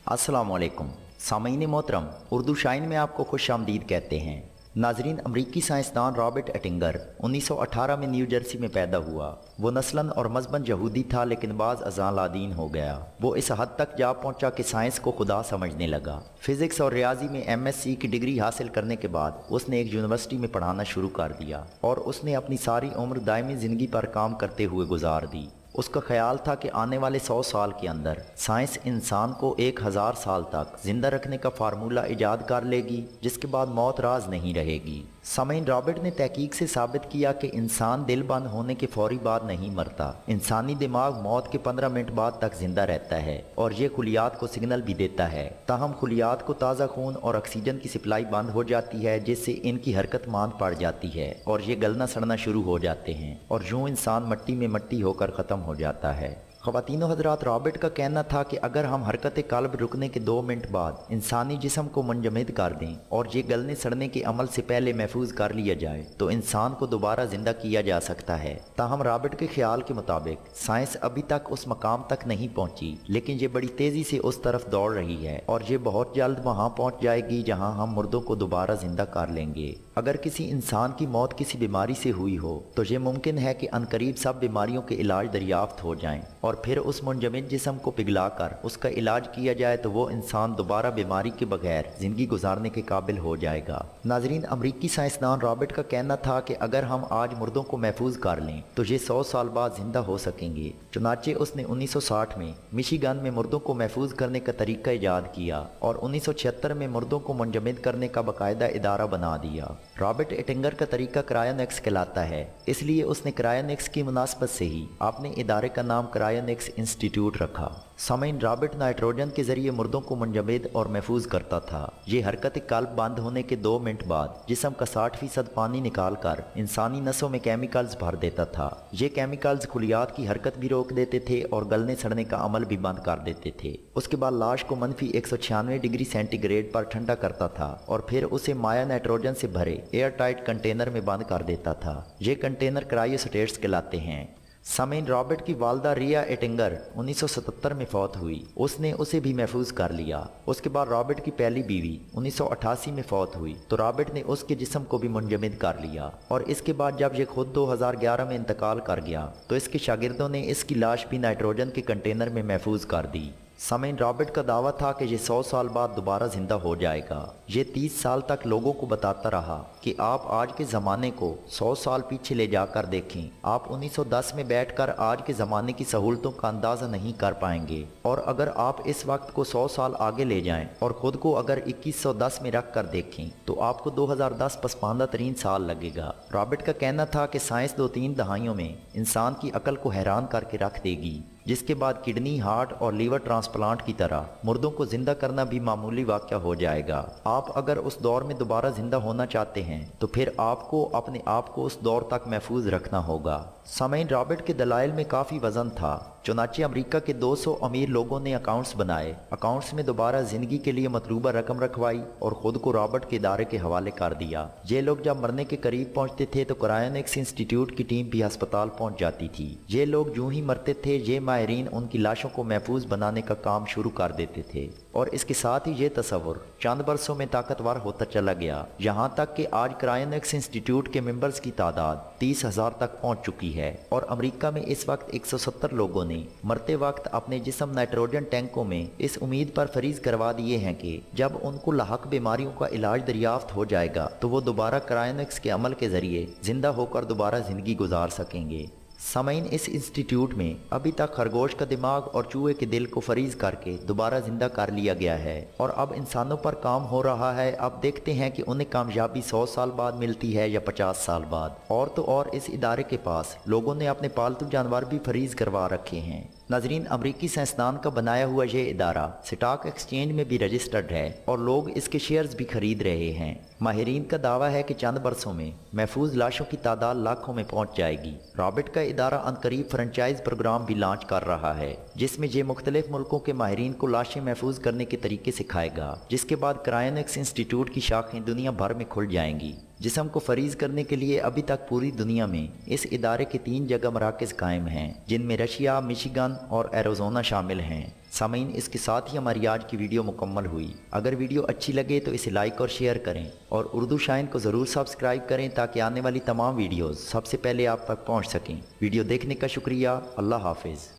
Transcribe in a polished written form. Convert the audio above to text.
अस्सलामुअलैकुम सामीन मोहतरम, उर्दू शाइन में आपको खुश आमदीद कहते हैं। नाजरीन, अमरीकी साइंसदान रॉबर्ट एटिंगर 1918 में न्यू जर्सी में पैदा हुआ। वो नस्लन और मजहबन यहूदी था, लेकिन बाज अज़ां लादीन हो गया। वो इस हद तक जा पहुंचा कि साइंस को खुदा समझने लगा। फिज़िक्स और रियाजी में एमएससी की डिग्री हासिल करने के बाद उसने एक यूनिवर्सिटी में पढ़ाना शुरू कर दिया और उसने अपनी सारी उम्र दायमी ज़िंदगी पर काम करते हुए गुजार दी। उसका ख्याल था कि आने वाले 100 साल के अंदर साइंस इंसान को 1000 साल तक जिंदा रखने का फार्मूला ईजाद कर लेगी, जिसके बाद मौत राज नहीं रहेगी। सामीन, रॉबर्ट ने तहकीक से साबित किया कि इंसान दिल बंद होने के फौरी बाद नहीं मरता। इंसानी दिमाग मौत के 15 मिनट बाद तक जिंदा रहता है और ये खुलियात को सिग्नल भी देता है। ताहम खुलियात को ताज़ा खून और ऑक्सीजन की सप्लाई बंद हो जाती है, जिससे इनकी हरकत मांद पड़ जाती है और ये गलना सड़ना शुरू हो जाते हैं और यूं इंसान मट्टी में मट्टी होकर ख़त्म हो जाता है। ख़वातीनो हज़रात, रॉबर्ट का कहना था कि अगर हम हरकत कल्ब रुकने के 2 मिनट बाद इंसानी जिस्म को मुंजमद कर दें और ये गलने सड़ने के अमल से पहले महफूज कर लिया जाए तो इंसान को दोबारा जिंदा किया जा सकता है। ताहम रॉबर्ट के ख्याल के मुताबिक साइंस अभी तक उस मकाम तक नहीं पहुंची, लेकिन ये बड़ी तेज़ी से उस तरफ दौड़ रही है और ये बहुत जल्द वहाँ पहुँच जाएगी जहाँ हम मुर्दों को दोबारा जिंदा कर लेंगे। अगर किसी इंसान की मौत किसी बीमारी से हुई हो तो ये मुमकिन है कि अनकरीब सब बीमारियों के इलाज दरियाफ्त हो जाएं और फिर उस मुंजमद जिस्म को पिघलाकर उसका इलाज किया जाए तो वो इंसान दोबारा बीमारी के बगैर जिंदगी गुजारने के काबिल हो जाएगा। नाजरीन, अमरीकी साइंसदान रॉबर्ट का कहना था कि अगर हम आज मुर्दों को महफूज कर लें तो ये 100 साल बाद जिंदा हो सकेंगे। चुनाचे उसने 1960 में मिशिगन में मुर्दों को महफूज करने का तरीका ईजाद किया और 1976 में मुर्दों को मुंजमद करने का बाकायदा इदारा बना दिया। रॉबर्ट एटिंगर का तरीका क्रायोनिक्स कहलाता है, इसलिए उसने क्रायोनिक्स की मुनासबत से ही अपने इदारे का नाम क्रायोनिक्स इंस्टीट्यूट रखा। सामीन, रॉबर्ट नाइट्रोजन के जरिए मुर्दों को मुंजमद और महफूज करता था। ये हरकत कल्ब बंद होने के 2 मिनट बाद जिस्म का 60% पानी निकाल कर इंसानी नसों में केमिकल्स भर देता था। ये केमिकल्स खुलियात की हरकत भी रोक देते थे और गलने सड़ने का अमल भी बंद कर देते थे। उसके बाद लाश को मनफी 196 डिग्री सेंटीग्रेड पर ठंडा करता था और फिर उसे माया नाइट्रोजन से भरे एयर टाइट कंटेनर में बंद कर देता था। ये कंटेनर क्रायोस्टेट्स कहलाते हैं। सामीन, रॉबर्ट की वालदा रिया एटिंगर 1977 में फौत हुई। उसने उसे भी महफूज कर लिया। उसके बाद रॉबर्ट की पहली बीवी 1988 में फौत हुई तो रॉबर्ट ने उसके जिस्म को भी मुंजमद कर लिया और इसके बाद जब ये खुद 2011 में इंतकाल कर गया तो इसके शागिर्दों ने इसकी लाश भी नाइट्रोजन के कंटेनर में महफूज कर दी। सामीन, रॉबर्ट का दावा था कि ये 100 साल बाद दोबारा जिंदा हो जाएगा। ये 30 साल तक लोगों को बताता रहा कि आप आज के ज़माने को 100 साल पीछे ले जाकर देखें। आप 1910 में बैठकर आज के ज़माने की सहूलतों का अंदाज़ा नहीं कर पाएंगे और अगर आप इस वक्त को 100 साल आगे ले जाएं और ख़ुद को अगर 2110 में रख कर देखें तो आपको 2010 पसमानदा तरीन साल लगेगा। रॉबर्ट का कहना था कि साइंस 2-3 दहाइयों में इंसान की अकल को हैरान करके रख देगी, जिसके बाद किडनी, हार्ट और लीवर ट्रांसप्लांट की तरह मुर्दों को जिंदा करना भी मामूली वाक़या हो जाएगा। आप अगर उस दौर में दोबारा जिंदा होना चाहते हैं तो फिर आपको अपने आप को उस दौर तक महफूज रखना होगा। सामीन, रॉबर्ट के दलाइल में काफ़ी वजन था। चुनाचे अमेरिका के 200 अमीर लोगों ने अकाउंट्स बनाए, अकाउंट्स में दोबारा ज़िंदगी के लिए मतलूबा रकम रखवाई और ख़ुद को रॉबर्ट के इदारे के हवाले कर दिया। ये लोग जब मरने के करीब पहुंचते थे तो क्रायोनिक्स इंस्टीट्यूट की टीम भी अस्पताल पहुंच जाती थी। ये लोग यूं ही मरते थे, ये माहिरीन उनकी लाशों को महफूज बनाने का काम शुरू कर देते थे और इसके साथ ही ये तस्वुर चंद बरसों में ताकतवर होता चला गया, यहाँ तक कि आज क्रायोनिक्स इंस्टीट्यूट के मेंबर्स की तादाद 30,000 तक पहुँच चुकी है और अमेरिका में इस वक्त 170 लोगों ने मरते वक्त अपने जिस्म नाइट्रोजन टैंकों में इस उम्मीद पर फरीज करवा दिए हैं कि जब उनको लाहक बीमारियों का इलाज दरियाफ्त हो जाएगा तो वो दोबारा क्रायोनिक्स के अमल के जरिए जिंदा होकर दोबारा जिंदगी गुजार सकेंगे। सामीन, इस इंस्टीट्यूट में अभी तक खरगोश का दिमाग और चूहे के दिल को फरीज करके दोबारा जिंदा कर लिया गया है और अब इंसानों पर काम हो रहा है। अब देखते हैं कि उन्हें कामयाबी 100 साल बाद मिलती है या 50 साल बाद। और तो और इस इदारे के पास लोगों ने अपने पालतू जानवर भी फरीज करवा रखे हैं। नाजरीन, अमरीकी साइंसदान का बनाया हुआ ये इदारा स्टॉक एक्सचेंज में भी रजिस्टर्ड है और लोग इसके शेयर्स भी खरीद रहे हैं। माहिरीन का दावा है कि चंद बरसों में महफूज लाशों की तादाद लाखों में पहुंच जाएगी। रॉबर्ट का इदारा अनकरीब फ्रेंचाइज प्रोग्राम भी लॉन्च कर रहा है जिसमें ये मुख्तलिफ मुल्कों के माहिरीन को लाशें महफूज करने के तरीके सिखाएगा, जिसके बाद क्रायोनिक्स इंस्टीट्यूट की शाखें दुनिया भर में खुल जाएंगी। जिस्म को फरीज करने के लिए अभी तक पूरी दुनिया में इस इदारे के 3 जगह मराकज़ कायम हैं, जिनमें रशिया, मिशिगन और एरिज़ोना शामिल हैं। सामीन, इसके साथ ही हमारी आज की वीडियो मुकम्मल हुई। अगर वीडियो अच्छी लगे तो इसे लाइक और शेयर करें और उर्दू शाइन को ज़रूर सब्सक्राइब करें ताकि आने वाली तमाम वीडियोज़ सबसे पहले आप तक पहुँच सकें। वीडियो देखने का शुक्रिया। अल्लाह हाफिज़।